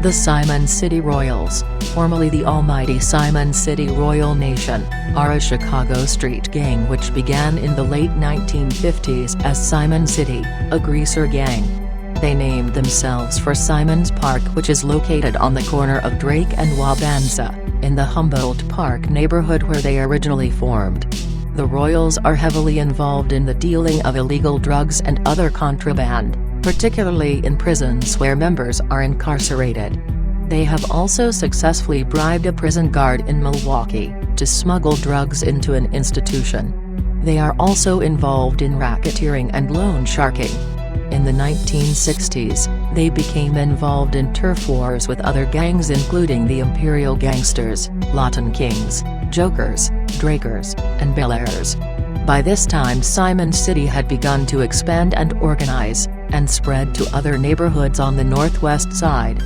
The Simon City Royals, formerly the Almighty Simon City Royal Nation, are a Chicago street gang which began in the late 1950s as Simon City, a greaser gang. They named themselves for Simon's Park, which is located on the corner of Drake and Wabanza, in the Humboldt Park neighborhood where they originally formed. The Royals are heavily involved in the dealing of illegal drugs and other contraband, particularly in prisons where members are incarcerated. They have also successfully bribed a prison guard in Milwaukee to smuggle drugs into an institution. They are also involved in racketeering and loan sharking. In the 1960s, they became involved in turf wars with other gangs including the Imperial Gangsters, Latin Kings, Jokers, Drakers, and Bel-Airs. By this time Simon City had begun to expand and organize, and spread to other neighborhoods on the northwest side.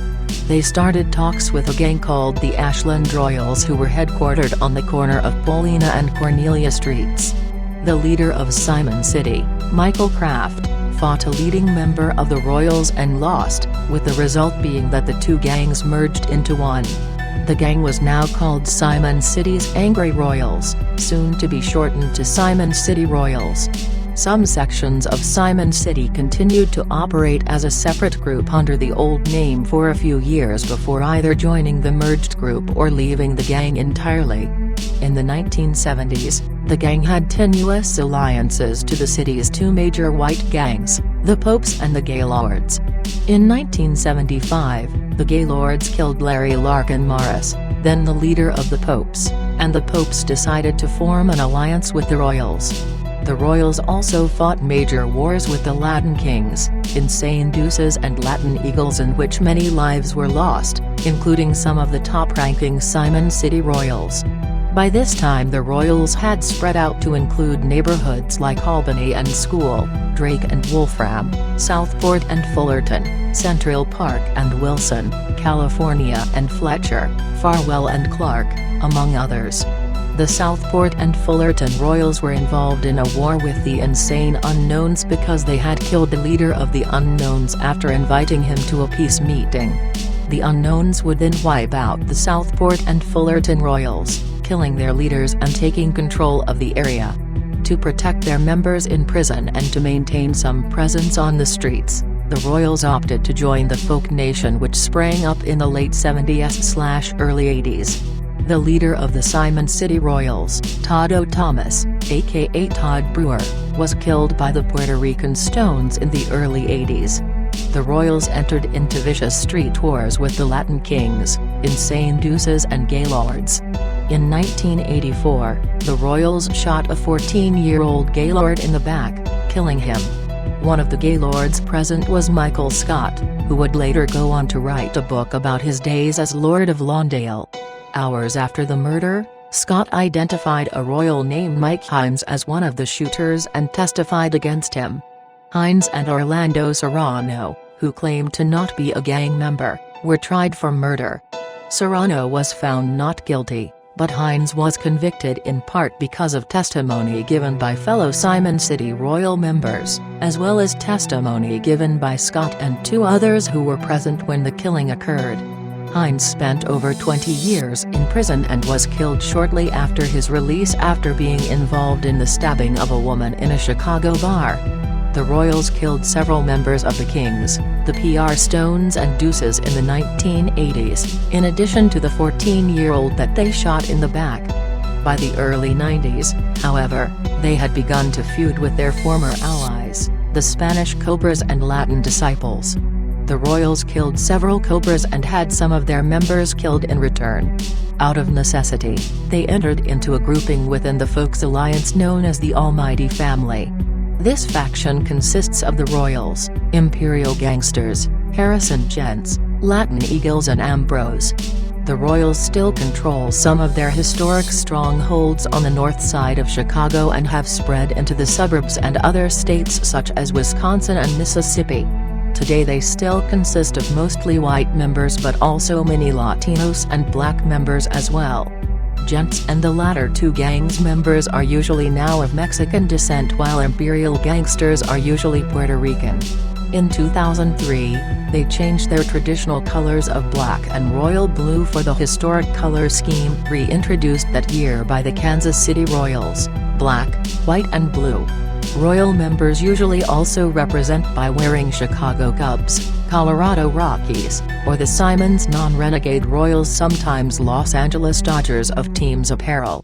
They started talks with a gang called the Ashland Royals who were headquartered on the corner of Paulina and Cornelia Streets. The leader of Simon City, Michael Kraft, fought a leading member of the Royals and lost, with the result being that the two gangs merged into one. The gang was now called Simon City's Angry Royals, soon to be shortened to Simon City Royals. Some sections of Simon City continued to operate as a separate group under the old name for a few years before either joining the merged group or leaving the gang entirely. In the 1970s, the gang had tenuous alliances to the city's two major white gangs, the Popes and the Gaylords. In 1975, the Gaylords killed Larry Larkin Morris, then the leader of the Popes, and the Popes decided to form an alliance with the Royals. The Royals also fought major wars with the Latin Kings, Insane Deuces and Latin Eagles in which many lives were lost, including some of the top-ranking Simon City Royals. By this time the Royals had spread out to include neighborhoods like Albany and School, Drake and Wolfram, Southport and Fullerton, Central Park and Wilson, California and Fletcher, Farwell and Clark, among others. The Southport and Fullerton Royals were involved in a war with the Insane Unknowns because they had killed the leader of the Unknowns after inviting him to a peace meeting. The Unknowns would then wipe out the Southport and Fullerton Royals, killing their leaders and taking control of the area. To protect their members in prison and to maintain some presence on the streets, the Royals opted to join the Folk Nation which sprang up in the late 70s/early 80s. The leader of the Simon City Royals, Todd O. Thomas, aka Todd Brewer, was killed by the Puerto Rican Stones in the early 80s. The Royals entered into vicious street wars with the Latin Kings, Insane Deuces and Gaylords. In 1984, the Royals shot a 14-year-old Gaylord in the back, killing him. One of the Gaylords present was Michael Scott, who would later go on to write a book about his days as Lord of Lawndale. Hours after the murder, Scott identified a Royal named Mike Hines as one of the shooters and testified against him. Hines and Orlando Serrano, who claimed to not be a gang member, were tried for murder. Serrano was found not guilty, but Hines was convicted in part because of testimony given by fellow Simon City Royal members, as well as testimony given by Scott and two others who were present when the killing occurred. Hines spent over 20 years in prison and was killed shortly after his release after being involved in the stabbing of a woman in a Chicago bar. The Royals killed several members of the Kings, the PR Stones and Deuces in the 1980s, in addition to the 14-year-old that they shot in the back. By the early 90s, however, they had begun to feud with their former allies, the Spanish Cobras and Latin Disciples. The Royals killed several Cobras and had some of their members killed in return. Out of necessity, they entered into a grouping within the Folks Alliance known as the Almighty Family. This faction consists of the Royals, Imperial Gangsters, Harrison Gents, Latin Eagles and Ambrose. The Royals still control some of their historic strongholds on the north side of Chicago and have spread into the suburbs and other states such as Wisconsin and Mississippi. Today they still consist of mostly white members but also many Latinos and black members as well. Gents and the latter two gangs members are usually now of Mexican descent while Imperial Gangsters are usually Puerto Rican. In 2003, they changed their traditional colors of black and royal blue for the historic color scheme reintroduced that year by the Kansas City Royals: black, white and blue. Royal members usually also represent by wearing Chicago Cubs, Colorado Rockies, or the Simons non-renegade Royals, sometimes Los Angeles Dodgers of team's apparel.